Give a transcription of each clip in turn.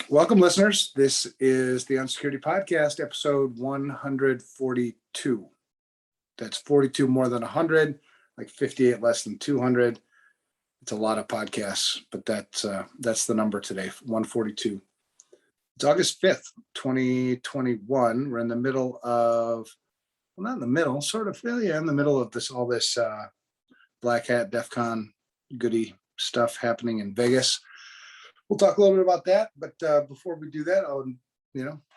Welcome, listeners. This is the Unsecurity Podcast, episode 142. That's 42 more than 100, like 58 less than 200. It's a lot of podcasts, but that's the number today, 142. It's August 5th, 2021. We're in the middle of, well, not in the middle, sort of, yeah, in the middle of all this BlackHat, DefCon goody stuff happening in Vegas. We'll talk a little bit about that, but before we do that,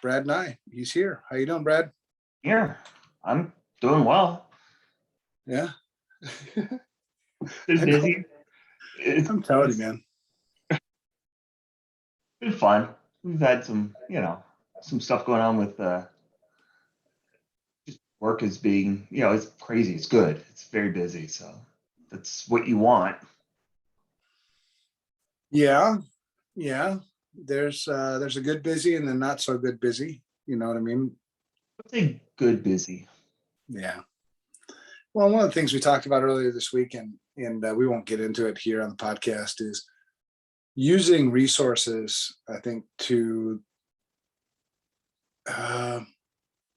Brad and I, he's here. How you doing, Brad? Here, I'm doing well. Yeah. Been busy. I'm telling you, man. Been fun. We've had some stuff going on with just work is being, it's crazy. It's good. It's very busy. So that's what you want. Yeah. There's a good busy and then not so good busy. You know what I mean? I'd say good busy. Yeah. Well, one of the things we talked about earlier this week, and we won't get into it here on the podcast, is using resources, I think, to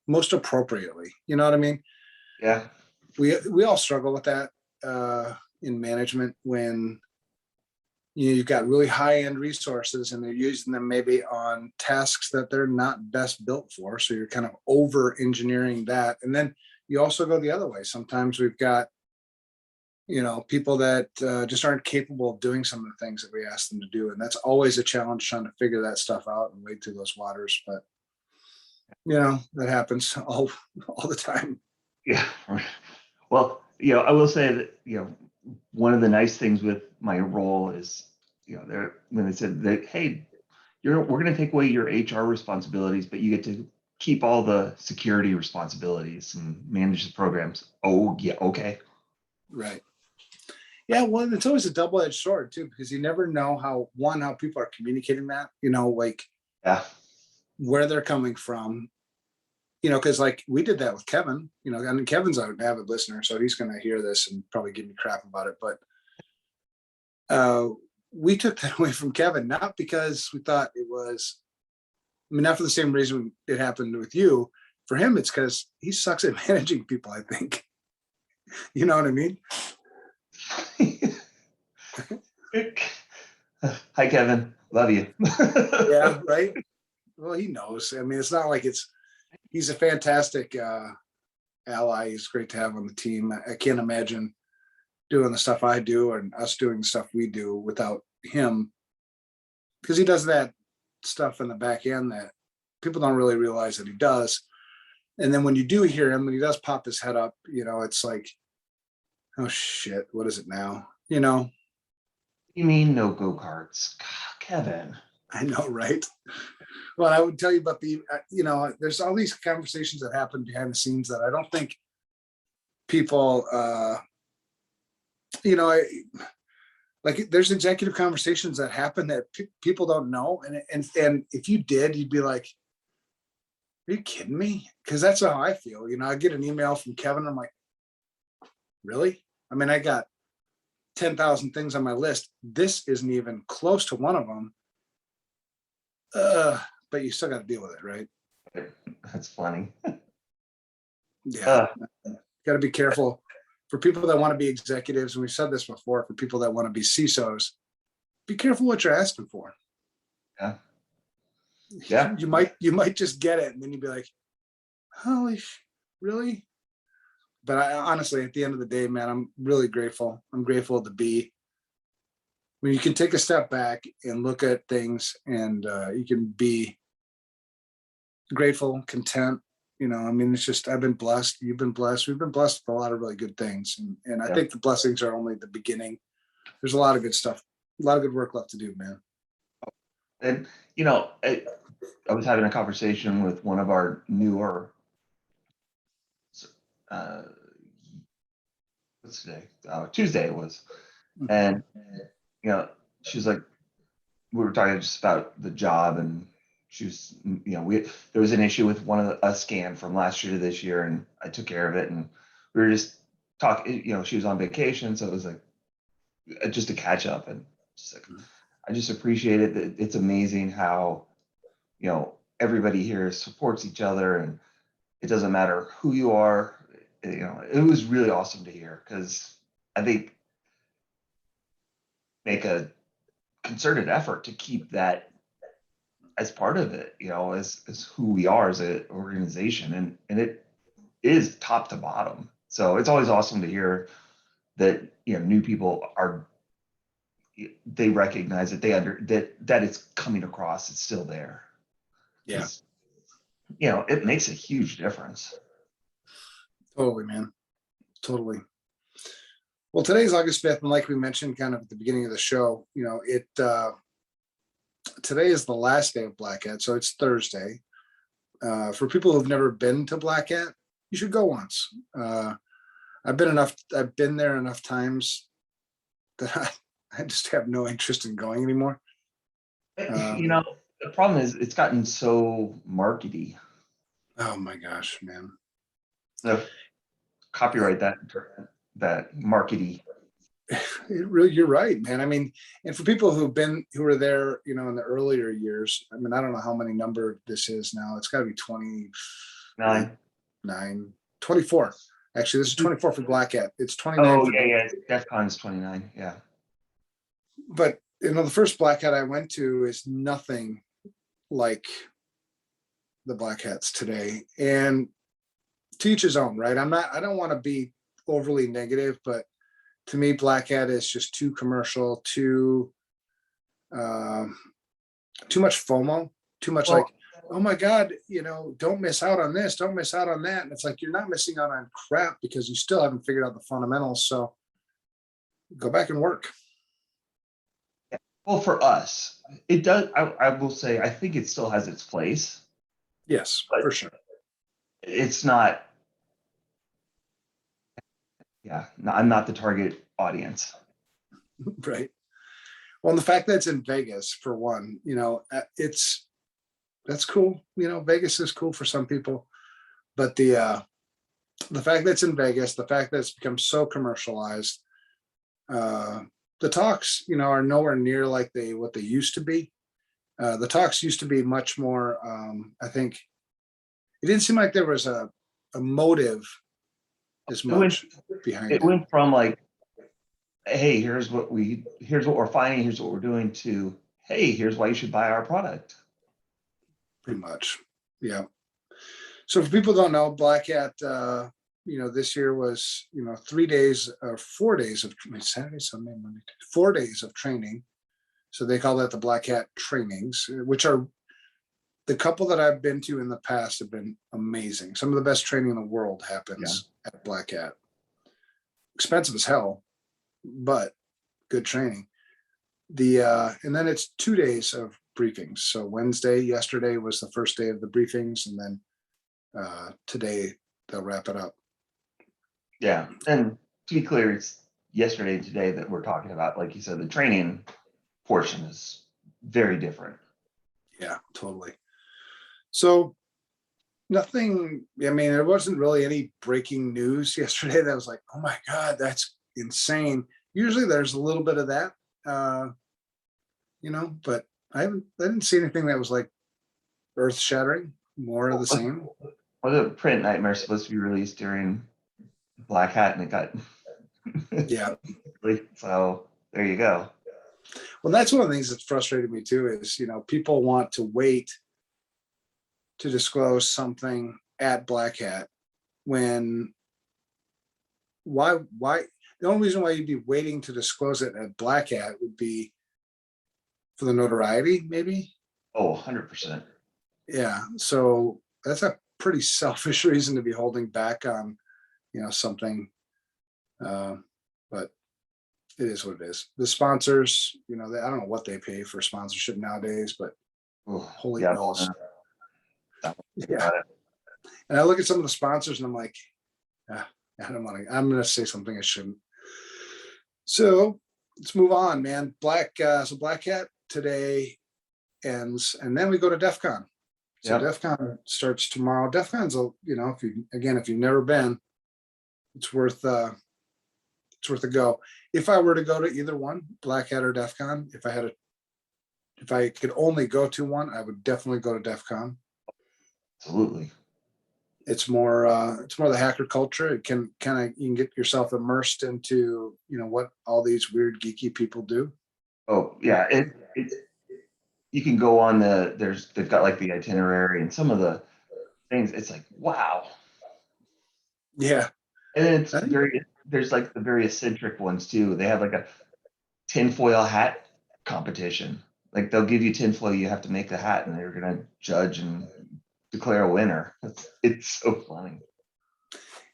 most appropriately. You know what I mean? Yeah. We all struggle with that in management when you've got really high-end resources and they're using them maybe on tasks that they're not best built for. So you're kind of over-engineering that. And then you also go the other way. Sometimes we've got, people that just aren't capable of doing some of the things that we ask them to do. And that's always a challenge, trying to figure that stuff out and wade through those waters. But, that happens all the time. Yeah. Well, I will say that, one of the nice things with my role is, when they said that, hey, we're going to take away your HR responsibilities, but you get to keep all the security responsibilities and manage the programs. Oh, yeah, okay. Right. Yeah, well, it's always a double-edged sword too, because you never know how people are communicating that, where they're coming from. Because like we did that with Kevin, I mean, Kevin's an avid listener, so he's going to hear this and probably give me crap about it. But we took that away from Kevin, not because we thought it was, not for the same reason it happened with you. For him, it's because he sucks at managing people, I think. You know what I mean? Hi, Kevin. Love you. Yeah, right. Well, he knows. I mean, it's not like he's a fantastic ally. He's great to have on the team. I can't imagine doing the stuff I do and us doing the stuff we do without him, because he does that stuff in the back end that people don't really realize that he does. And then when you do hear him, when he does pop his head up, it's like, oh shit, what is it now? You mean no go-karts? Kevin. I know, right? Well, I would tell you about there's all these conversations that happen behind the scenes that I don't think people, like there's executive conversations that happen that people don't know. And if you did, you'd be like, are you kidding me? Because that's how I feel. I get an email from Kevin. I'm like, really? I mean, I got 10,000 things on my list. This isn't even close to one of them. But you still got to deal with it, right? That's funny. Yeah. Got to be careful. For people that want to be executives, and we've said this before, for people that want to be CISOs, be careful what you're asking for. Yeah. You might just get it, and then you'd be like, holy, really? But honestly, at the end of the day, man, I'm really grateful. I'm grateful to be, when you can take a step back and look at things, and you can be grateful, content. It's just, I've been blessed. You've been blessed. We've been blessed with a lot of really good things. And I think the blessings are only the beginning. There's a lot of good stuff, a lot of good work left to do, man. And, I was having a conversation with one of our newer, what's today? Tuesday it was. And, she's like, we were talking just about the job, and she was, there was an issue with one of a scan from last year to this year, and I took care of it, and we were just talking, she was on vacation, so it was like just a catch up, and just like, I just appreciate it. It's amazing how everybody here supports each other, and it doesn't matter who you are. It was really awesome to hear, because I think make a concerted effort to keep that as part of it, as who we are as an organization, and it is top to bottom. So it's always awesome to hear that new people they recognize that that it's coming across, it's still there. Yeah. It makes a huge difference. Totally, man. Totally. Well, today's August 5th, and like we mentioned kind of at the beginning of the show, today is the last day of BlackHat, so it's Thursday. For people who've never been to BlackHat, you should go once. I've been there enough times that I just have no interest in going anymore. The problem is it's gotten so markety. Oh my gosh, man. So copyright that markety. You're right, man. I mean, and for people who were there, in the earlier years, I mean, I don't know how many number this is now. It's got to be 9. 24. Actually, this is 24 for BlackHat. It's 29. Oh, yeah. Defcon is 29. Yeah. But the first BlackHat I went to is nothing like the BlackHats today. And to each his own, right? I don't want to be overly negative, but to me, BlackHat is just too commercial, too much FOMO, too much like, oh my God, don't miss out on this, don't miss out on that. And it's like, you're not missing out on crap because you still haven't figured out the fundamentals. So go back and work. Well, for us, it does. I will say, I think it still has its place. Yes, for sure. It's not. Yeah, no, I'm not the target audience. Right. Well, and the fact that it's in Vegas, for one, that's cool. Vegas is cool for some people, but the fact that it's in Vegas, the fact that it's become so commercialized, the talks, are nowhere near like what they used to be. The talks used to be much more. I think it didn't seem like there was a motive as much behind it. It went from like, hey, here's what we're finding, here's what we're doing, to, hey, here's why you should buy our product. Pretty much, yeah. So for people who don't know, BlackHat, this year was 3 days or 4 days of Saturday, Sunday, Monday, 4 days of training. So they call that the BlackHat trainings, which are the couple that I've been to in the past have been amazing. Some of the best training in the world happens at BlackHat. Expensive as hell, but good training. And then it's 2 days of briefings. So yesterday was the first day of the briefings, and then today they'll wrap it up. Yeah, and to be clear, it's yesterday and today that we're talking about. Like you said, the training portion is very different. Yeah, totally. So nothing, there wasn't really any breaking news yesterday that was like, oh my God, that's insane. Usually there's a little bit of that, but I didn't see anything that was like earth shattering, more of the same. Well, the print nightmare is supposed to be released during BlackHat, and it got yeah. So there you go. Well, that's one of the things that's frustrated me too, is people want to wait to disclose something at BlackHat when why the only reason why you'd be waiting to disclose it at BlackHat would be for the notoriety, maybe. Oh, 100%. Yeah, so that's a pretty selfish reason to be holding back on something, but it is what it is. The sponsors, I don't know what they pay for sponsorship nowadays, but holy balls. Yeah. And I look at some of the sponsors and I'm like, I'm going to say something I shouldn't. So let's move on, man. So BlackHat today ends, and then we go to DefCon. So DefCon starts tomorrow. DefCon's if you've never been, it's worth a go. If I were to go to either one, BlackHat or DefCon, if I had if I could only go to one, I would definitely go to DefCon. Absolutely. It's more the hacker culture. It can kind of, you can get yourself immersed into, what all these weird geeky people do. Oh yeah, you can go on they've got like the itinerary and some of the things. It's like, wow. Yeah. And then it's I think, there's like the very eccentric ones too. They have like a tinfoil hat competition. Like they'll give you tinfoil, you have to make the hat, and they're gonna judge and declare a winner. It's so funny.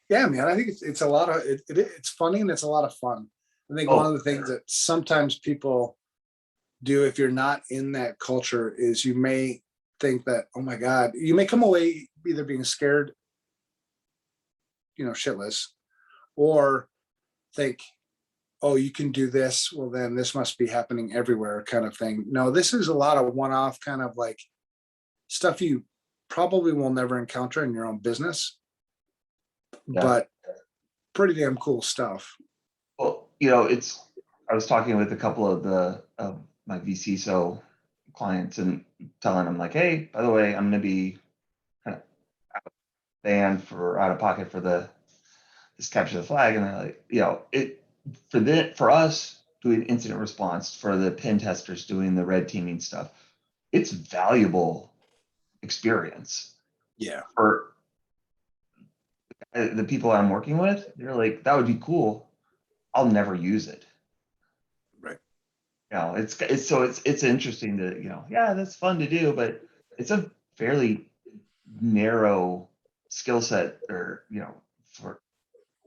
yeah, man, I think it's a lot of, it's funny and it's a lot of fun. I think one of Oh, the things that sometimes people do, if you're not in that culture, is you may think that, oh my God, you may come away either being scared, shitless, or think, oh, you can do this, well then this must be happening everywhere, kind of thing. No, this is a lot of one-off kind of like stuff you probably will never encounter in your own business, yeah. but pretty damn cool stuff. Well, I was talking with a couple of my VCSO clients and telling them like, hey, by the way, I'm gonna be kind of banned for out of pocket for this capture the flag, and they're like, for us doing incident response, for the pen testers doing the red teaming stuff, it's valuable experience. Yeah. For the people I'm working with, they're like, that would be cool. I'll never use it. Right. It's interesting to, yeah, that's fun to do, but it's a fairly narrow skill set, or for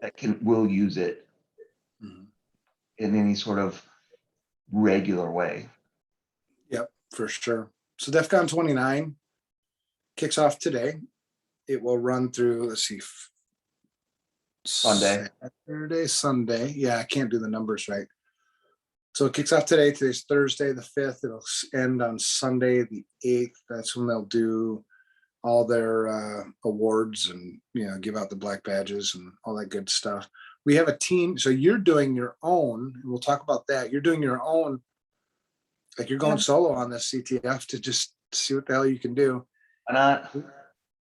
that will use it in any sort of regular way. Yep, for sure. So DefCon29 kicks off today. It will run through, let's see, Saturday, Sunday. Yeah, I can't do the numbers right. So it kicks off today. Today's Thursday, the 5th. It'll end on Sunday, the 8th. That's when they'll do all their awards and, give out the black badges and all that good stuff. We have a team. So you're doing your own, and we'll talk about that. You're doing your own, like you're going solo on this CTF to just see what the hell you can do. Why not?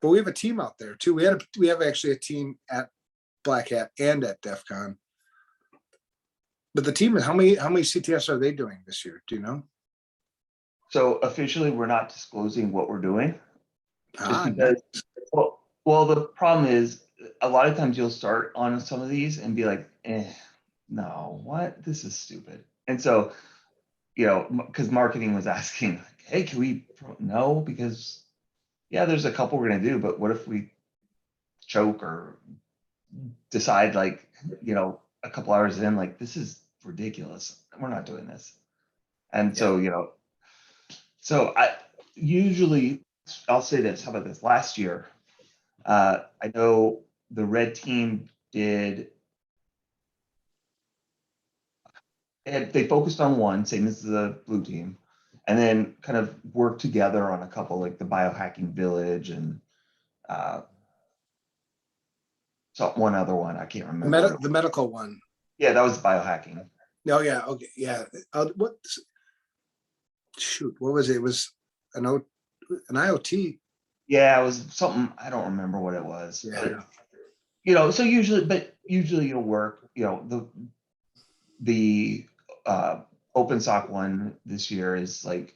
But we have a team out there too. We have actually a team at BlackHat and at DefCon. But the team is, how many CTFs are they doing this year? Do you know? So officially, we're not disclosing what we're doing. Just because, Nice. well, the problem is a lot of times you'll start on some of these and be like, no, what? This is stupid. And so, because marketing was asking, like, hey, can we? No, because yeah, there's a couple we're gonna do, but what if we choke or decide, like, a couple hours in, like, this is ridiculous, we're not doing this. And so, so I usually, I'll say this, how about this? Last year, I know the red team they focused on one, same as the blue team, and then kind of worked together on a couple, like the biohacking village and so one other one, I can't remember. The medical one. Yeah, that was biohacking. Oh yeah. Okay. Yeah. What was it? It was an IoT. Yeah, it was something, I don't remember what it was. Yeah. But, so usually it'll work. The OpenSOC one this year is like,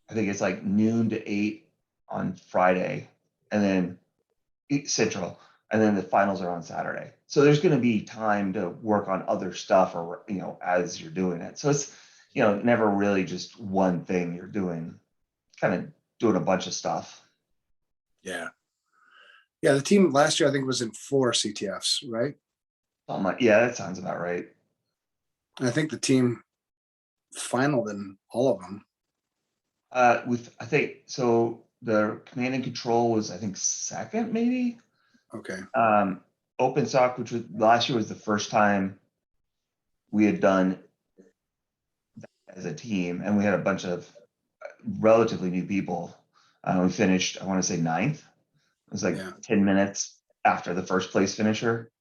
I think it's like noon to 8 on Friday, and then Central, and then the finals are on Saturday. So there's going to be time to work on other stuff, or as you're doing it. So it's never really just one thing you're doing, kind of doing a bunch of stuff. Yeah. Yeah. The team last year, I think, was in 4 CTFs, right? Yeah, that sounds about right. And I think the team finaled in all of them. I think so. The command and control was, I think, second, maybe. Okay. OpenSOC, which was last year, was the first time we had done that as a team, and we had a bunch of relatively new people. We finished, I want to say, 9th. It was like 10 minutes after the first place finisher.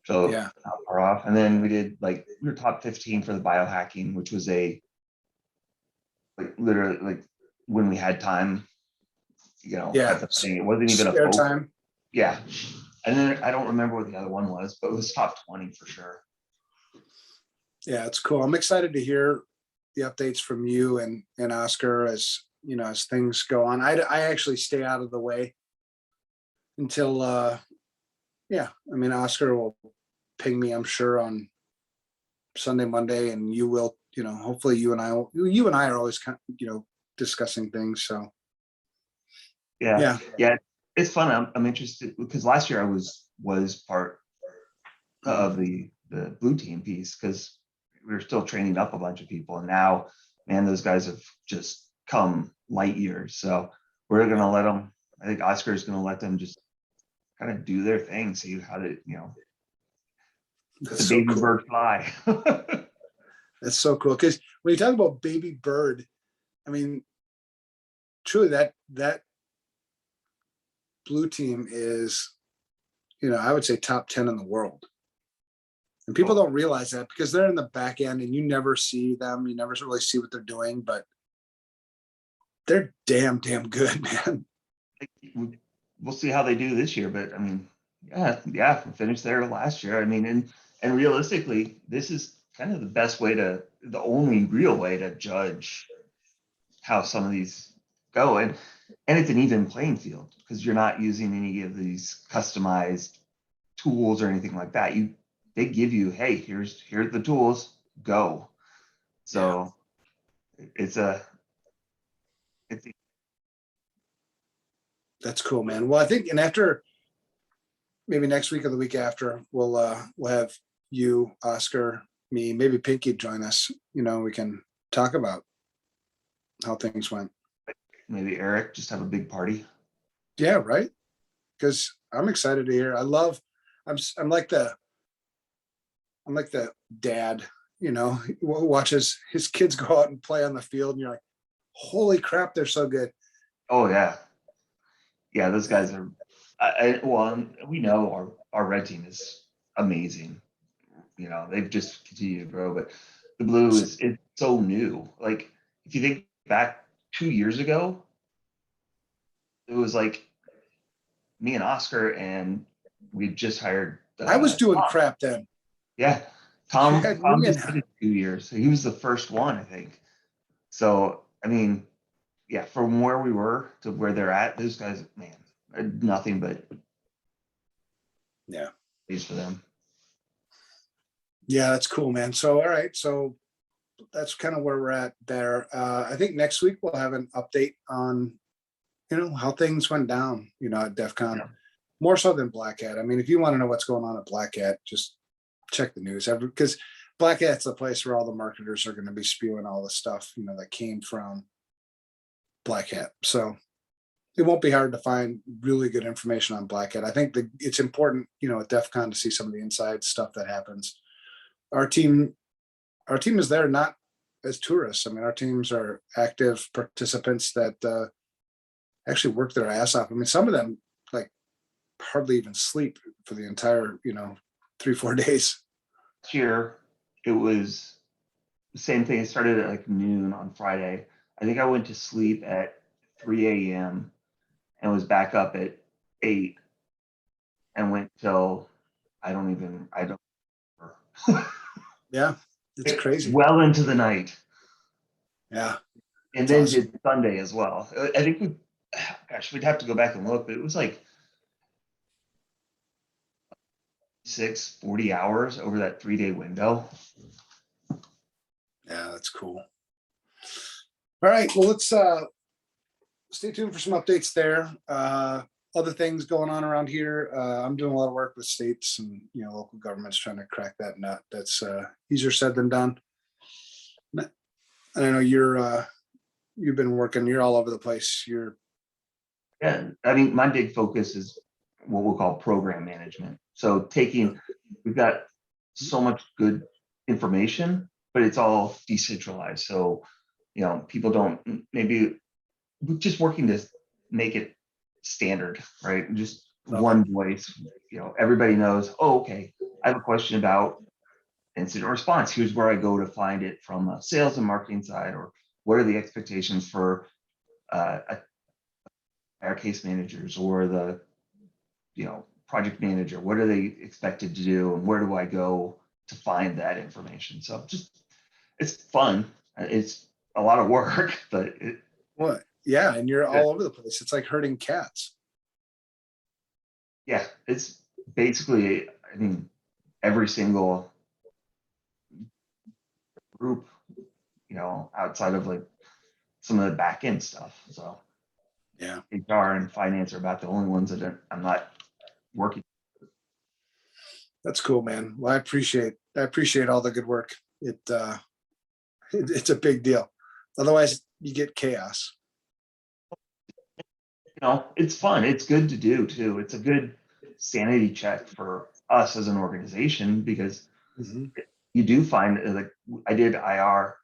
So not far off. And then we were top 15 for the biohacking, which was a like literally like when we had time, Yeah. type of thing. It wasn't even a Spare focus. time. Yeah. And then I don't remember what the other one was, but it was top 20 for sure. Yeah, it's cool. I'm excited to hear the updates from you and Oscar as as things go on. I actually stay out of the way until yeah. I mean, Oscar will ping me, I'm sure, on Sunday, Monday, and you will. Hopefully you and I are always kind of discussing things. So Yeah. yeah, Yeah. It's fun. I'm interested because last year I was part of the blue team piece because we were still training up a bunch of people, and now, man, those guys have just come light years. So we're gonna let them. I think Oscar is gonna let them just kind of do their thing, see how to that's the so baby cool. bird fly. That's so cool because when you talk about baby bird, I mean, truly that blue team is, I would say top 10 in the world. And people don't realize that because they're in the back end and you never see them. You never really see what they're doing, but they're damn good, man. We'll see how they do this year, but I mean, yeah, finished there last year. I mean, and realistically, this is kind of the only real way to judge how some of these go, and it's an even playing field because you're not using any of these customized tools or anything like that. They give you, hey, here's the tools, go. So it's That's cool, man. Well, I think, and after maybe next week or the week after, we'll have you, Oscar, me, maybe Pinky join us. We can talk about how things went. maybe Eric just have a big party. Yeah, right. Because I'm excited to hear. I'm like the dad, who watches his kids go out and play on the field, and you're like, holy crap, they're so good. Oh yeah, those guys are. Well, we know our red team is amazing. They've just continued to grow, but the blue is it's so new. Like if you think back 2 years ago, it was like me and Oscar, and we just hired. I was doing Tom. crap then. Yeah, You Tom. had Tom me just and did it 2 years, so he was the first one, I think. So I mean, yeah, from where we were to where they're at, those guys, man, nothing but yeah. praise for them. Yeah, that's cool, man. So, all right. So that's kind of where we're at there. I think next week we'll have an update on, how things went down, at DefCon, Yeah. more so than BlackHat. I mean, if you want to know what's going on at BlackHat, just check the news because BlackHat's the place where all the marketers are going to be spewing all the stuff, that came from BlackHat. So it won't be hard to find really good information on BlackHat. I think it's important, at DefCon to see some of the inside stuff that happens. Our team is there not as tourists. I mean, our teams are active participants that actually work their ass off. I mean, some of them like hardly even sleep for the entire 3-4 days. Last year, it was the same thing. It started at like noon on Friday. I think I went to sleep at 3 a.m. and was back up at 8 and went till I don't. Yeah, it's crazy. Well into the night. Yeah, And it's then awesome. did Sunday as well. I think we'd have to go back and look, but it was like 40 hours over that 3-day window. Yeah, that's cool. All right, well, let's stay tuned for some updates there. Other things going on around here. I'm doing a lot of work with states and local governments trying to crack that nut. That's easier said than done. And I know you've been working. You're all over the place. Yeah, I mean, my big focus is what we'll call program management. So we've got so much good information, but it's all decentralized. So, people don't maybe we're just working to make it standard, right? Just one voice. Everybody knows, oh, okay, I have a question about incident response. Here's where I go to find it from a sales and marketing side or what are the expectations for our case managers or the, project manager? What are they expected to do, and where do I go to find that information? So it's fun. It's a lot of work, but What? Yeah, and you're all over the place. It's like herding cats. yeah, it's basically, I mean, every single group, outside of like some of the back end stuff. So Yeah, HR and finance are about the only ones that I'm not working. that's cool, man. Well, I appreciate all the good work. It's a big deal. Otherwise, you get chaos. It's fun. It's good to do too. It's a good sanity check for us as an organization, because Mhm. you do find, like, I did IR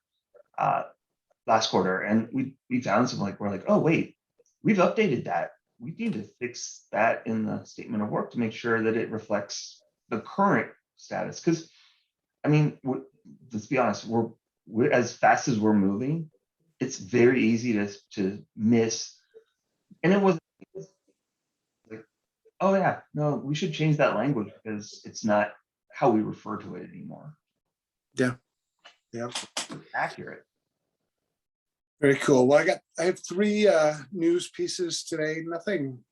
last quarter, and we found some, like, we're like, oh wait, we've updated that. We need to fix that in the statement of work to make sure that it reflects the current status. Because I mean, let's be honest, we're as fast as we're moving, it's very easy to miss. And it was like, oh yeah, no, we should change that language because it's not how we refer to it anymore. Yeah. Yeah. Accurate. Very cool. Well, I have three news pieces today. Nothing.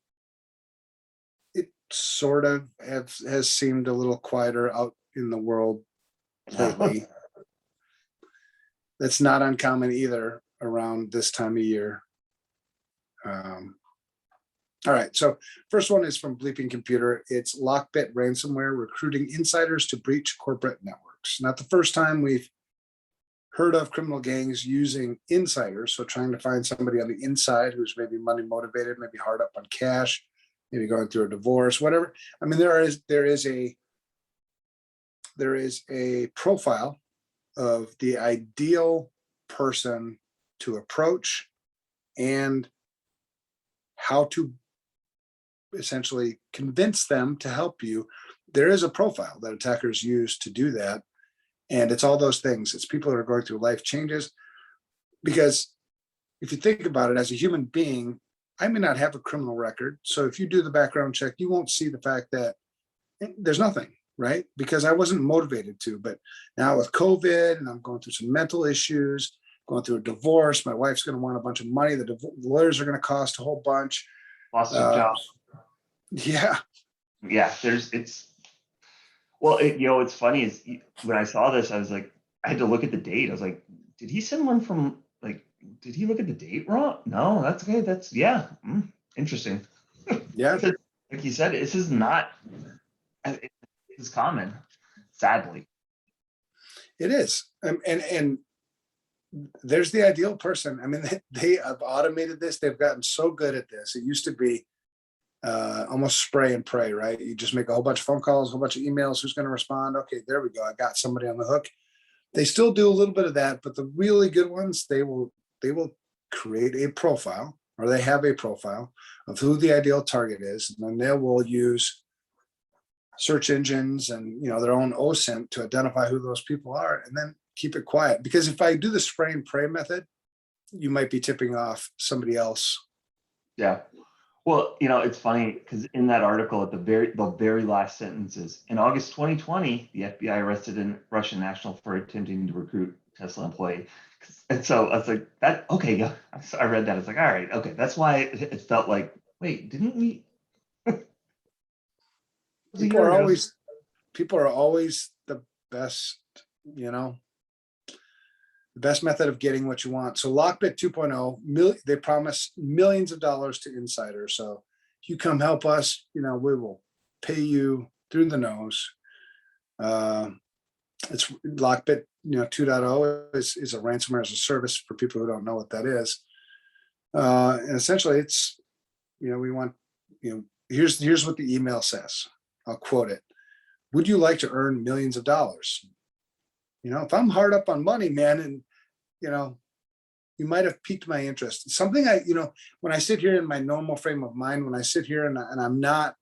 It sort of has seemed a little quieter out in the world lately. That's not uncommon either around this time of year. All right, so first one is from Bleeping Computer. It's Lockbit ransomware recruiting insiders to breach corporate networks. Not the first time we've heard of criminal gangs using insiders, so trying to find somebody on the inside who's maybe money motivated, maybe hard up on cash, maybe going through a divorce, whatever. I mean, there is a profile of the ideal person to approach and how to essentially convince them to help you. There is a profile that attackers use to do that. And it's all those things. It's people that are going through life changes. Because if you think about it, as a human being, I may not have a criminal record. So if you do the background check, you won't see the fact that there's nothing, right? Because I wasn't motivated to. But now with COVID, and I'm going through some mental issues, going through a divorce, my wife's going to want a bunch of money. The lawyers are going to cost a whole bunch. Lost your job. Yeah. Yeah, well, it's funny is when I saw this, I was like, I had to look at the date. I was like, did he send one from, like, did he look at the date wrong? No, that's okay. That's, yeah, interesting. Yeah. Like you said, this is not as common, sadly. It is. And there's the ideal person. I mean, they have automated this. They've gotten so good at this. It used to be almost spray and pray, right? You just make a whole bunch of phone calls, a whole bunch of emails. Who's going to respond? Okay, there we go. I got somebody on the hook. They still do a little bit of that, but the really good ones, they will create a profile, or they have a profile of who the ideal target is, and then they will use search engines and their own OSINT to identify who those people are, and then keep it quiet. Because if I do the spray and pray method, you might be tipping off somebody else. Yeah. Well, it's funny because in that article at the very last sentence is, in August 2020, the FBI arrested a Russian national for attempting to recruit Tesla employee. And so I was like, that, okay, yeah. I read that. I was like, all right, okay. That's why it felt like, wait, didn't we? People are always the best, the best method of getting what you want. So Lockbit 2.0, they promise millions of dollars to insiders. So if you come help us, we will pay you through the nose. It's Lockbit, 2.0 is a ransomware as a service for people who don't know what that is. And essentially it's, we want, here's what the email says. I'll quote it. Would you like to earn millions of dollars? If I'm hard up on money, man, and you might have piqued my interest. Something when I sit here in my normal frame of mind, when I sit here and I'm not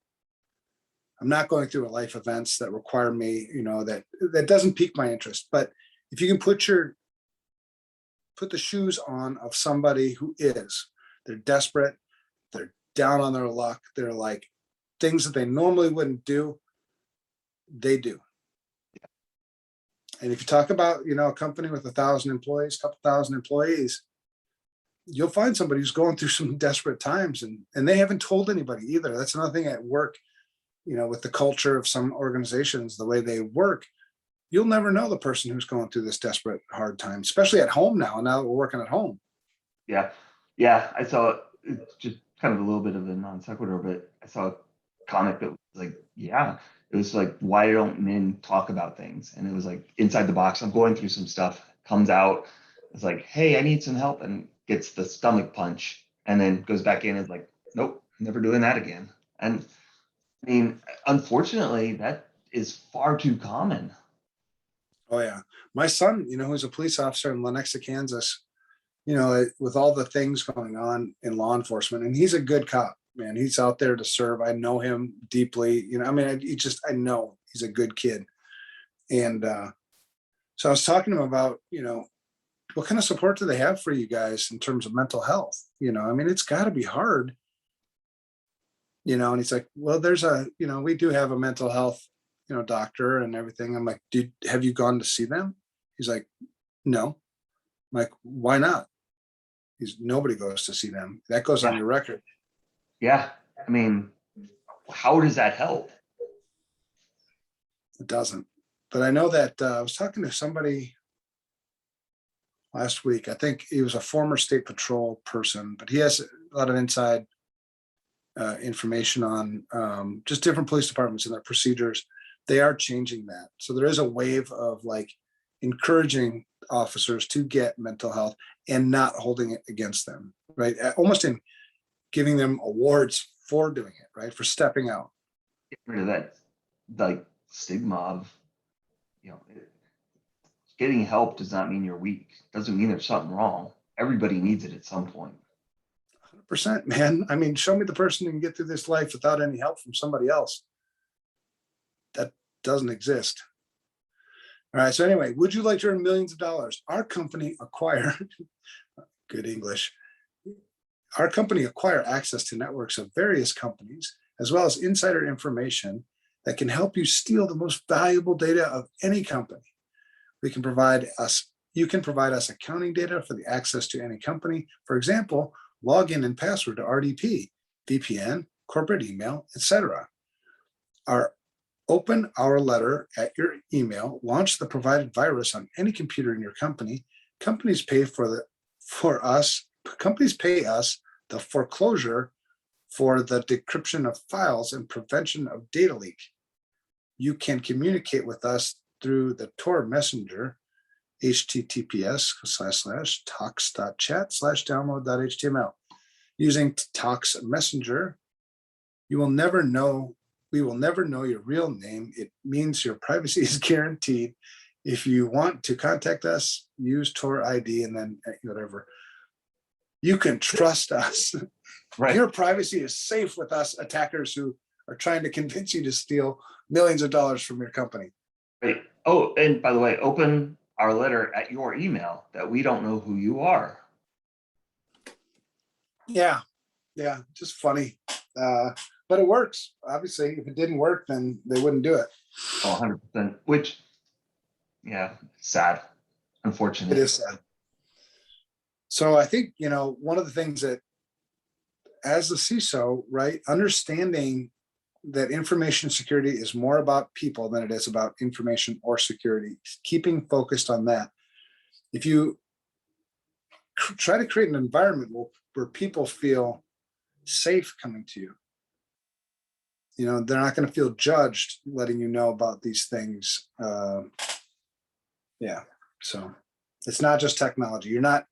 going through a life events that require me, that doesn't pique my interest. But if you can put your put the shoes on of somebody who is. They're desperate. They're down on their luck. They're like things that they normally wouldn't do, they do. And if you talk about, a company with 1,000 employees, couple thousand employees, you'll find somebody who's going through some desperate times, and they haven't told anybody either. That's another thing at work, with the culture of some organizations, the way they work, you'll never know the person who's going through this desperate hard time, especially at home now. Now that we're working at home. Yeah. Yeah. I saw it's just kind of a little bit of a non sequitur, but I saw a comic that was like, yeah, it was like, why don't men talk about things? And it was like inside the box, I'm going through some stuff, comes out, it's like, hey, I need some help, and gets the stomach punch, and then goes back in and is like, nope, never doing that again. And I mean, unfortunately, that is far too common. Oh yeah. My son, who's a police officer in Lenexa, Kansas, with all the things going on in law enforcement, and he's a good cop, man. He's out there to serve. I know him deeply. I know he's a good kid. And so I was talking to him about, what kind of support do they have for you guys in terms of mental health? It's got to be hard. And he's like, well, we do have a mental health, doctor and everything. I'm like, have you gone to see them? He's like, no. I'm like, why not? Nobody goes to see them. That goes on your record. Yeah. I mean, how does that help? It doesn't. But I know that I was talking to somebody last week. I think he was a former state patrol person, but he has a lot of inside information on just different police departments and their procedures. They are changing that. So there is a wave of like encouraging officers to get mental health and not holding it against them, right? Almost in giving them awards for doing it, right? For stepping out. Get rid of that like stigma of, getting help does not mean you're weak. Doesn't mean there's something wrong. Everybody needs it at some point. 100%, man. I mean, show me the person who can get through this life without any help from somebody else. That doesn't exist. All right. So anyway, would you like to earn millions of dollars? Our company acquire, good English. Our company acquire access to networks of various companies, as well as insider information that can help you steal the most valuable data of any company. You can provide us accounting data for the access to any company. For example, login and password to RDP, VPN, corporate email, etc. Open our letter at your email, launch the provided virus on any computer in your company. Companies pay us the foreclosure for the decryption of files and prevention of data leak. You can communicate with us through the Tor Messenger, https://talks.chat/download.html. Using Talks Messenger, we will never know your real name. It means your privacy is guaranteed. If you want to contact us, use Tor ID and then whatever. You can trust us. Right. Your privacy is safe with us attackers who are trying to convince you to steal millions of dollars from your company. Right. Oh, and by the way, open our letter at your email that we don't know who you are. Yeah. Just funny. But it works. Obviously, if it didn't work, then they wouldn't do it. Oh, 100%. Which, sad. Unfortunately. It is sad. So I think, one of the things that as the CISO, right, understanding that information security is more about people than it is about information or security, keeping focused on that. If you try to create an environment where people feel safe coming to you, they're not going to feel judged letting you know about these things. So it's not just technology. You're not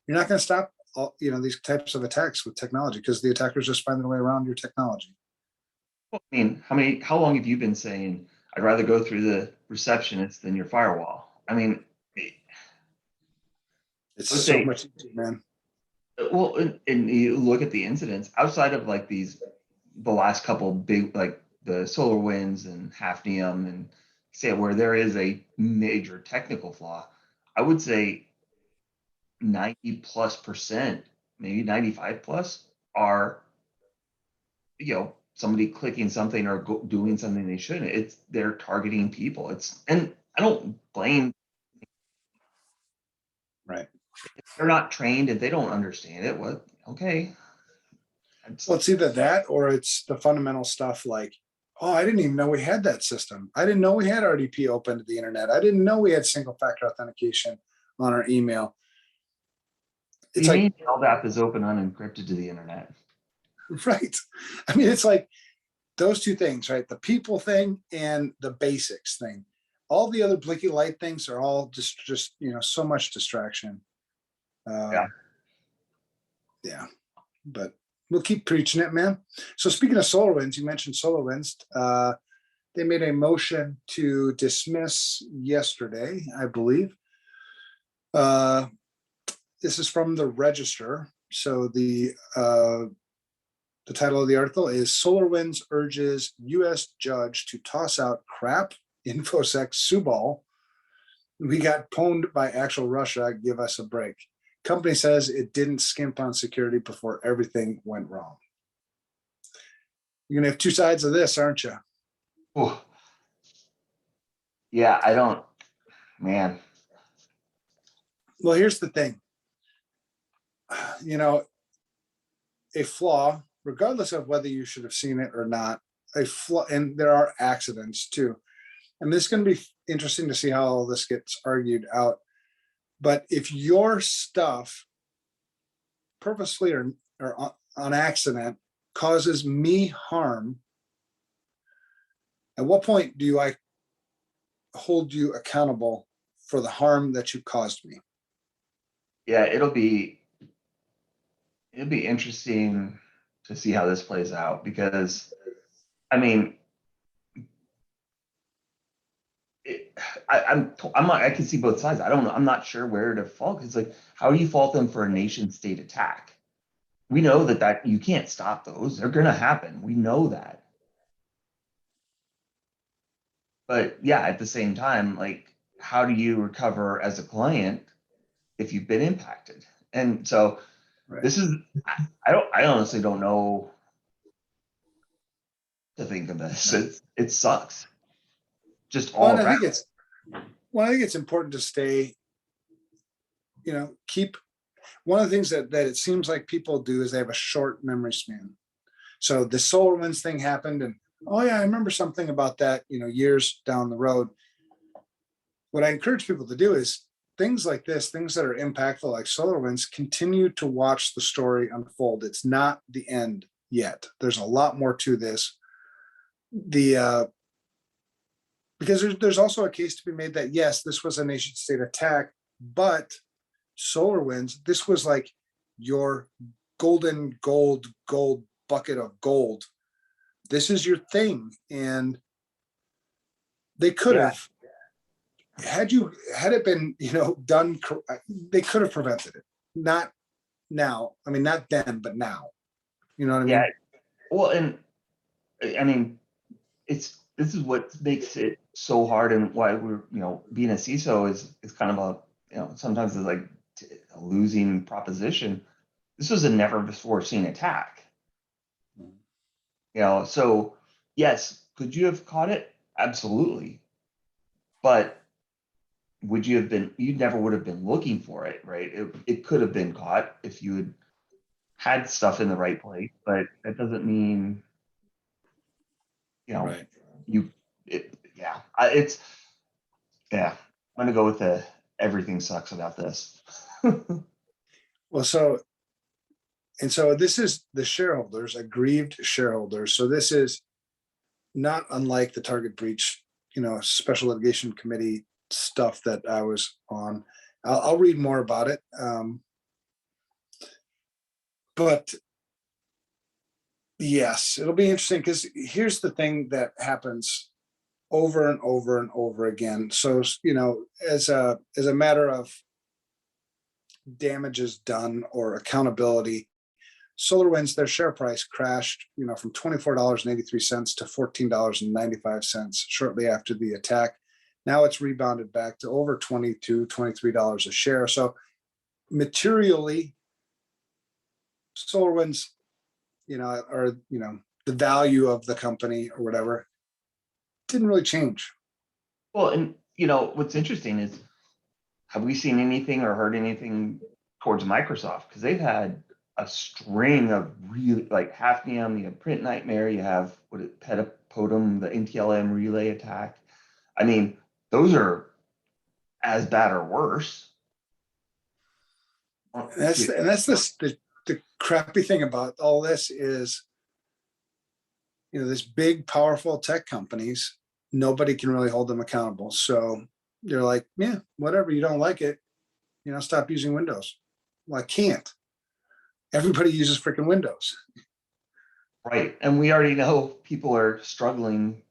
going to stop these types of attacks with technology because the attackers just find their way around your technology. Well, I mean, how long have you been saying I'd rather go through the receptionist than your firewall? I mean, it's so much easier, man. Well, and you look at the incidents outside of like the last couple big, like the SolarWinds and Hafnium, and say where there is a major technical flaw. I would say 90+%, maybe 95 plus, are, somebody clicking something or doing something they shouldn't. They're targeting people. And I don't blame. Right. If they're not trained, if they don't understand it, okay. Well, it's either that or it's the fundamental stuff like, oh, I didn't even know we had that system. I didn't know we had RDP open to the internet. I didn't know we had single factor authentication on our email. It's You like, mean LDAP is open unencrypted to the internet? right. I mean, it's like those two things, right? The people thing and the basics thing. All the other blinky light things are all just so much distraction. Yeah. Yeah, but we'll keep preaching it, man. So speaking of SolarWinds, you mentioned SolarWinds. They made a motion to dismiss yesterday, I believe. This is from the Register. So the title of the article is SolarWinds urges U.S. judge to toss out crap InfoSec Subal. We got pwned by actual Russia. Give us a break. Company says it didn't skimp on security before everything went wrong. You're gonna have two sides of this, aren't you? Oh. Yeah, I don't, man. Well, here's the thing. A flaw, regardless of whether you should have seen it or not, a flaw, and there are accidents too. And this is going to be interesting to see how all this gets argued out. But if your stuff purposefully or on accident causes me harm, at what point do I hold you accountable for the harm that you caused me? Yeah, it'll be interesting to see how this plays out, because I mean, I can see both sides. I don't know. I'm not sure where to fault. It's like, how do you fault them for a nation state attack? We know that you can't stop those. They're going to happen. We know that. But yeah, at the same time, like, how do you recover as a client if you've been impacted? And so this is, I honestly don't know to think of this. It sucks. Just all Well, I around. think it's important to stay, keep one of the things that it seems like people do is they have a short memory span. So the SolarWinds thing happened, and oh yeah, I remember something about that, years down the road. What I encourage people to do is things like this, things that are impactful like SolarWinds, continue to watch the story unfold. It's not the end yet. There's a lot more to this. Because there's also a case to be made that yes, this was a nation state attack, but SolarWinds, this was like your golden gold bucket of gold. This is your thing, and they could have had it been done. They could have prevented it. Not now. I mean, not then, but now. You know what I mean? Yeah. Well, and I mean, this is what makes it so hard, and why we're being a CISO is kind of sometimes it's like a losing proposition. This was a never before seen attack. So yes, could you have caught it? Absolutely. But would you never would have been looking for it, right? It could have been caught if you had stuff in the right place, but that doesn't mean, Right. I'm going to go with everything sucks about this. Well, so this is the shareholders, aggrieved shareholders. So this is not unlike the target breach, special litigation committee stuff that I was on. I'll read more about it. But yes, it'll be interesting because here's the thing that happens over and over and over again. So, as a matter of damages done or accountability, SolarWinds, their share price crashed, from $24.83 to $14.95 shortly after the attack. Now it's rebounded back to over $22, $23 a share. So materially, SolarWinds, or the value of the company or whatever didn't really change. Well, and what's interesting is, have we seen anything or heard anything towards Microsoft? Because they've had a string of really, like Hafnium, you have Print Nightmare, you have Petapodum, the NTLM relay attack. I mean, those are as bad or worse. And that's the crappy thing about all this is, this big, powerful tech companies, nobody can really hold them accountable. So they're like, yeah, whatever, you don't like it, stop using Windows. Well, I can't. Everybody uses freaking Windows. Right. And we already know people are struggling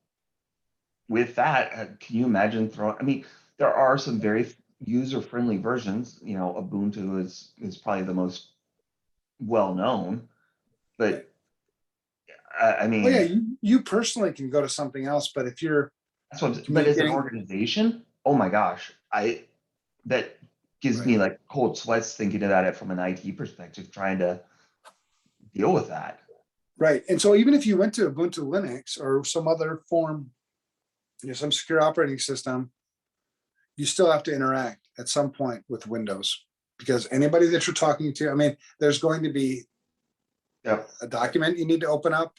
with that. Can you imagine there are some very user-friendly versions. Ubuntu is probably the most well-known, but I mean, well, yeah, you personally can go to something else, but if you're that's what. But as an organization, oh my gosh, that gives me like cold sweats thinking about it from an IT perspective, trying to deal with that. Right. And so even if you went to Ubuntu Linux or some other form, some secure operating system, you still have to interact at some point with Windows, because anybody that you're talking to, there's going to be a document you need to open up,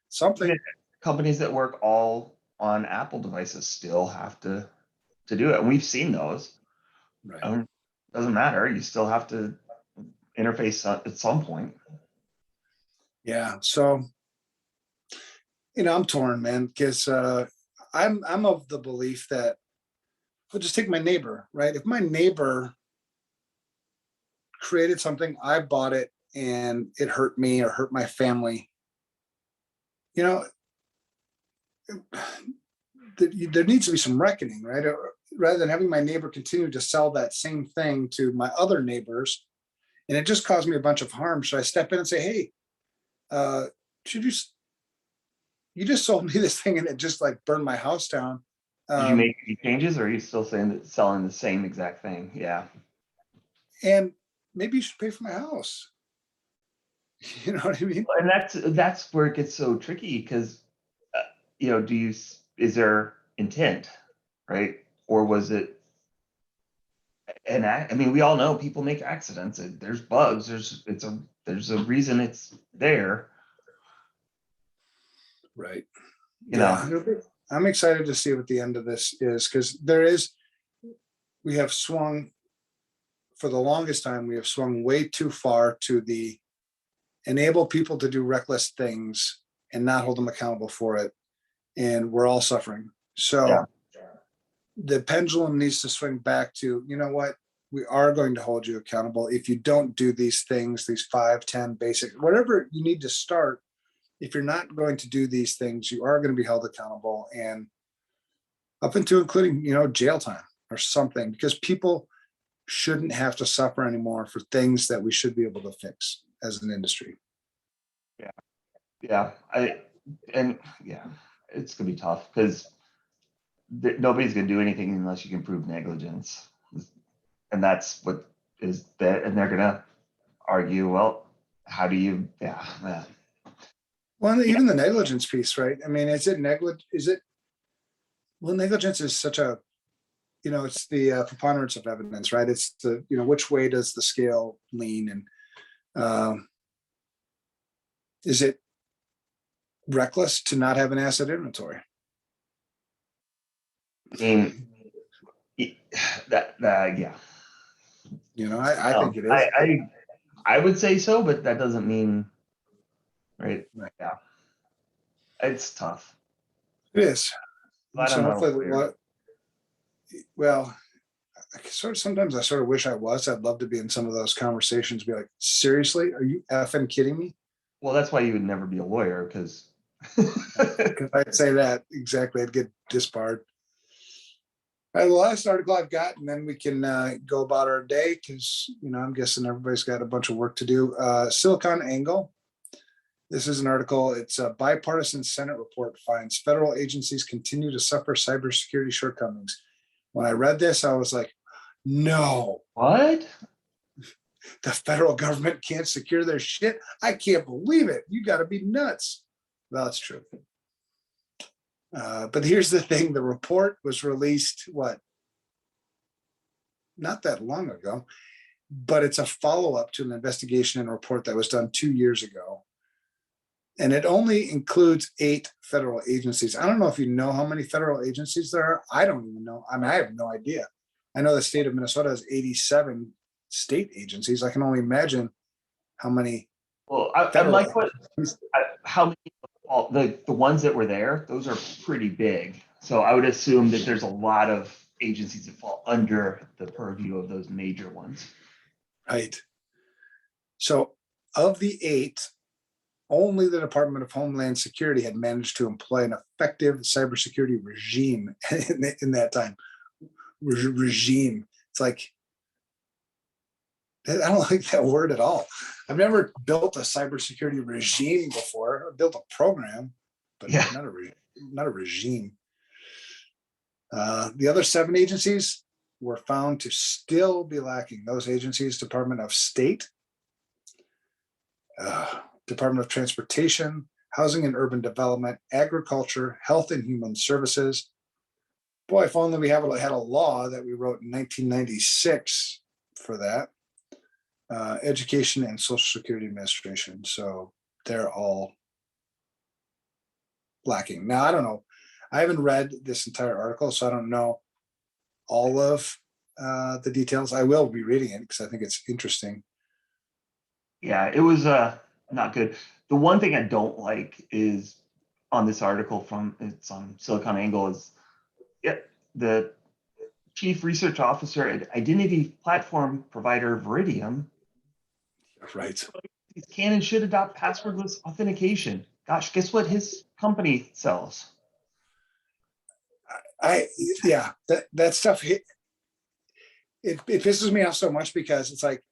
something. Companies that work all on Apple devices still have to do it. And we've seen those. Right. Doesn't matter. You still have to interface at some point. Yeah. So, I'm torn, man, because I'm of the belief that, well, just take my neighbor, right? If my neighbor created something, I bought it, and it hurt me or hurt my family, there needs to be some reckoning, right? Rather than having my neighbor continue to sell that same thing to my other neighbors, and it just caused me a bunch of harm, should I step in and say, hey, you just sold me this thing and it just like burned my house down? Did you make any changes, or are you still saying that selling the same exact thing? Yeah. And maybe you should pay for my house. You know what I mean? And that's where it gets so tricky, because is there intent, right? Or was it we all know people make accidents. There's bugs. There's a reason it's there. Right. I'm excited to see what the end of this is, because we have swung, for the longest time, we have swung way too far to enable people to do reckless things and not hold them accountable for it. And we're all suffering. So the pendulum needs to swing back to, you know what? We are going to hold you accountable. If you don't do these things, these 5, 10 basic, whatever you need to start, if you're not going to do these things, you are going to be held accountable, and up into including, jail time or something, because people shouldn't have to suffer anymore for things that we should be able to fix as an industry. Yeah. It's going to be tough, because nobody's going to do anything unless you can prove negligence. And that's what is that. And they're going to argue, well, how do you, Well, even the negligence piece, right? Negligence is such a, it's the preponderance of evidence, right? It's the, which way does the scale lean? And is it reckless to not have an asset inventory? Yeah. I think it is. I would say so, but that doesn't mean, right? Yeah. It's tough. It is. So hopefully, sometimes I sort of wish I was. I'd love to be in some of those conversations, be like, seriously, are you effing kidding me? Well, that's why you would never be a lawyer, because I'd say that exactly. I'd get disbarred. All right, the last article I've got, and then we can go about our day, because I'm guessing everybody's got a bunch of work to do. SiliconANGLE. This is an article. It's a bipartisan Senate report finds federal agencies continue to suffer cybersecurity shortcomings. When I read this, I was like, no. What? the federal government can't secure their shit. I can't believe it. You got to be nuts. Well, it's true. But here's the thing. The report was released, not that long ago, but it's a follow-up to an investigation and report that was done 2 years ago. And it only includes 8 federal agencies. I don't know if you know how many federal agencies there are. I don't even know. I mean, I have no idea. I know the state of Minnesota has 87 state agencies. I can only imagine how many. Well, how many? The ones that were there, those are pretty big. So I would assume that there's a lot of agencies that fall under the purview of those major ones. Right. So of the 8, only the Department of Homeland Security had managed to employ an effective cybersecurity regime in that time. Regime. It's like, I don't like that word at all. I've never built a cybersecurity regime before. I built a program, but Yeah. not a regime. The other 7 agencies were found to still be lacking. Those agencies: Department of State, Department of Transportation, Housing and Urban Development, Agriculture, Health and Human Services. Boy, if only we had a law that we wrote in 1996 for that. Education and Social Security Administration. So they're all lacking. Now, I don't know. I haven't read this entire article, so I don't know all of the details. I will be reading it because I think it's interesting. Yeah, it was not good. The one thing I don't like is on this article it's on SiliconANGLE is the chief research officer at identity platform provider Veridium. Right. These can and should adopt passwordless authentication. Gosh, guess what his company sells? That stuff it pisses me off so much because it's like,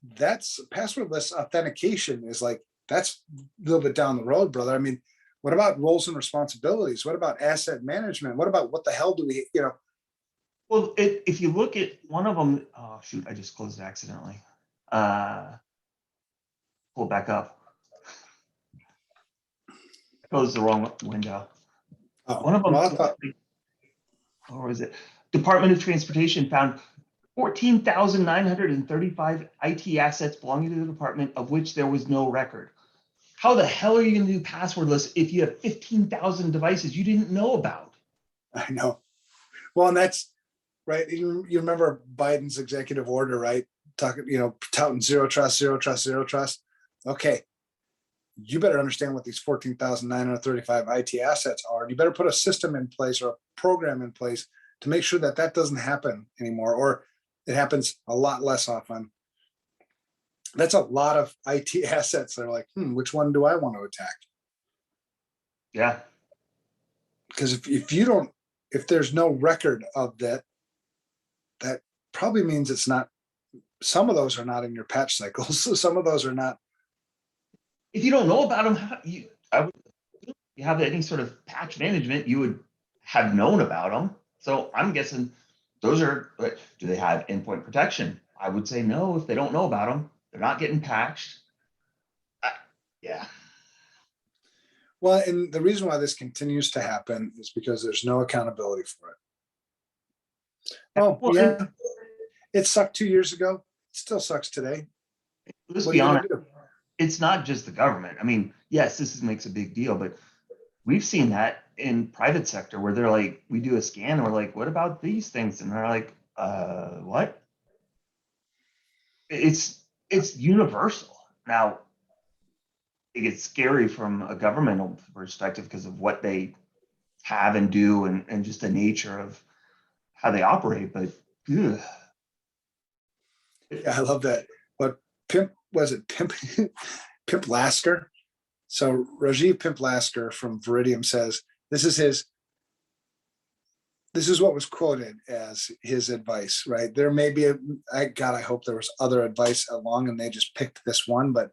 that's passwordless authentication is like, that's a little bit down the road, brother. I mean, what about roles and responsibilities? What about asset management? What about what the hell do we, Well, if you look at one of them, oh shoot, I just closed it accidentally. Pull it back up. Closed the wrong window. One of them, or was it? Department of Transportation found 14,935 IT assets belonging to the department, of which there was no record. How the hell are you going to do passwordless if you have 15,000 devices you didn't know about? I know. Well, and that's right. You remember Biden's executive order, right? Talking, touting zero trust, zero trust, zero trust. Okay. You better understand what these 14,935 IT assets are. You better put a system in place or a program in place to make sure that that doesn't happen anymore, or it happens a lot less often. That's a lot of IT assets. They're like, which one do I want to attack? Yeah. Because if there's no record of that, that probably means it's not, some of those are not in your patch cycles. So some of those are not. If you don't know about them, you have any sort of patch management, you would have known about them. So I'm guessing those are, do they have endpoint protection? I would say no. If they don't know about them, they're not getting patched. Yeah. Well, and the reason why this continues to happen is because there's no accountability for it. Oh, well, yeah. It sucked 2 years ago. It still sucks today. Let's be honest. It's not just the government. I mean, yes, this makes a big deal, but we've seen that in private sector where they're like, we do a scan and we're like, what about these things? And they're like, what? It's universal. Now, it gets scary from a governmental perspective because of what they have and do and just the nature of how they operate. But ugh. Yeah, I love that. But Pimp Lasker. So Rajiv Pimp Lasker from Veridium says this is what was quoted as his advice, right? There may be I hope there was other advice along and they just picked this one, but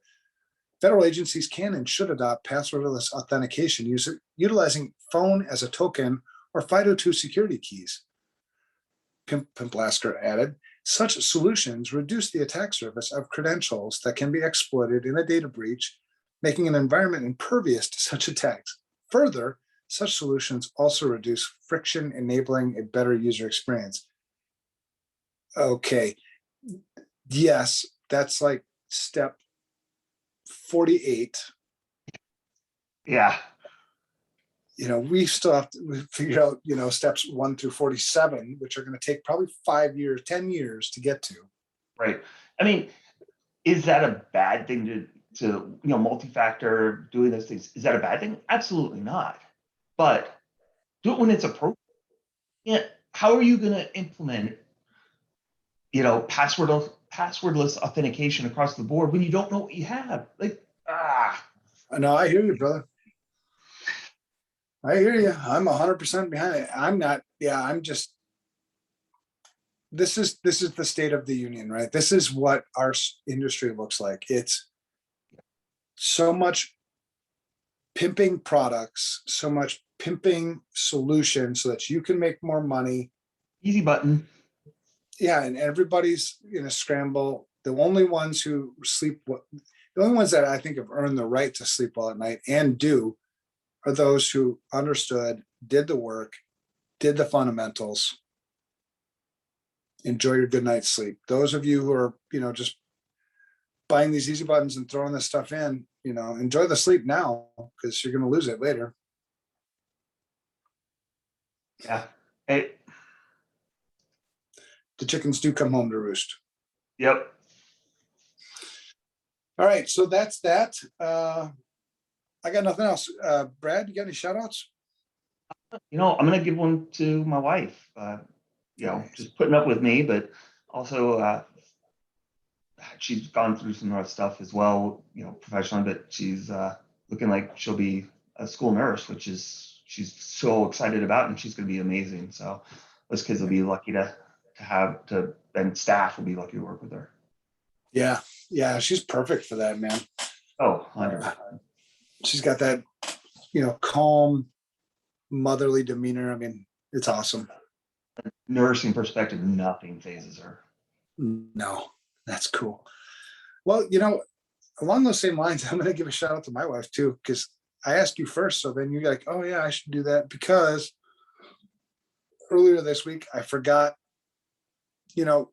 federal agencies can and should adopt passwordless authentication utilizing phone as a token or FIDO2 security keys. Pimp Lasker added, Such solutions reduce the attack surface of credentials that can be exploited in a data breach, making an environment impervious to such attacks. Further, such solutions also reduce friction, enabling a better user experience. Okay, yes, that's like step 48. Yeah. We still have to figure out, steps 1 through 47, which are going to take probably 5 years, 10 years to get to. Right. I mean, is that a bad thing to multi-factor, doing those things? Is that a bad thing? Absolutely not. But do it when it's appropriate. Yeah. How are you going to implement, passwordless authentication across the board when you don't know what you have? No, I hear you, brother. I hear you. I'm 100% behind it. I'm not. Yeah, I'm just. This is the state of the union, right? This is what our industry looks like. It's so much pimping products, so much pimping solutions so that you can make more money. Easy button. Yeah, and everybody's in a scramble. The only ones who sleep, the only ones that I think have earned the right to sleep well at night and do, are those who understood, did the work, did the fundamentals, enjoy your good night's sleep. Those of you who are, just buying these easy buttons and throwing this stuff in, enjoy the sleep now because you're going to lose it later. Yeah. The chickens do come home to roost. Yep. All right. So that's that. I got nothing else. Brad, you got any shout outs? I'm going to give one to my wife, just putting up with me, but also she's gone through some rough stuff as well, professionally, but she's looking like she'll be a school nurse, which is she's so excited about, and she's going to be amazing. So those kids will be lucky and staff will be lucky to work with her. Yeah. Yeah. She's perfect for that, man. Oh, 100%. She's got that, calm, motherly demeanor. I mean, it's awesome. Nursing perspective, nothing phases her. No, that's cool. Well, along those same lines, I'm going to give a shout out to my wife too, because I asked you first. So then you're like, oh yeah, I should do that, because earlier this week, I forgot, when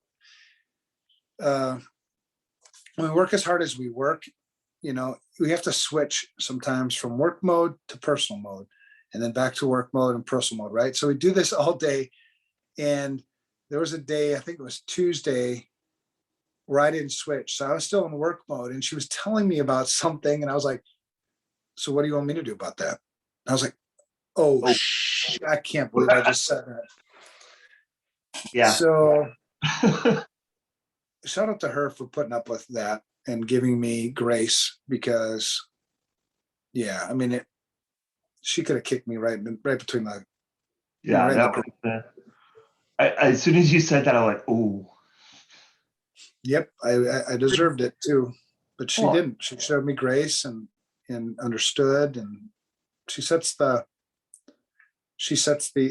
we work as hard as we work, we have to switch sometimes from work mode to personal mode, and then back to work mode and personal mode, right? So we do this all day. And there was a day, I think it was Tuesday, where I didn't switch. So I was still in work mode, and she was telling me about something. And I was like, so what do you want me to do about that? And I was like, oh, shit, I can't believe I just said that. Yeah. So shout out to her for putting up with that and giving me grace, because yeah, I mean, she could have kicked me right between the. Yeah. Right, as soon as you said that, I was like, oh. Yep, I deserved it too, but she Oh. didn't. She showed me grace and understood, and she sets the.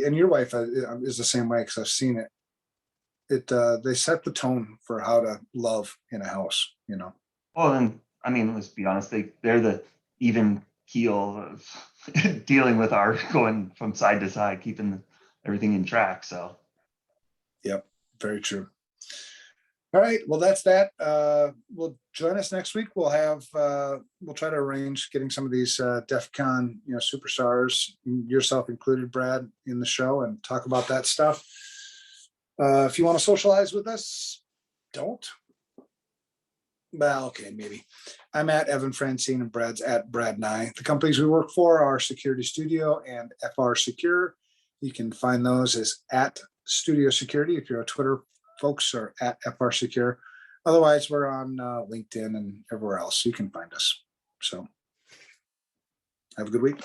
And your wife is the same way, because I've seen it. They set the tone for how to love in a house. Well, then, I mean, let's be honest. They're the even keel of dealing with our going from side to side, keeping everything in track. So. Yep, very true. All right, well, that's that. We'll join us next week. We'll try to arrange getting some of these DefCon, superstars, yourself included, Brad, in the show, and talk about that stuff. If you want to socialize with us, don't. Well, okay, maybe. I'm at Evan Francine, and Brad's at Brad Nye. The companies we work for are Security Studio and FR Secure. You can find those as at Studio Security if you're a Twitter folks, or at FR Secure. Otherwise, we're on LinkedIn and everywhere else. You can find us. So have a good week.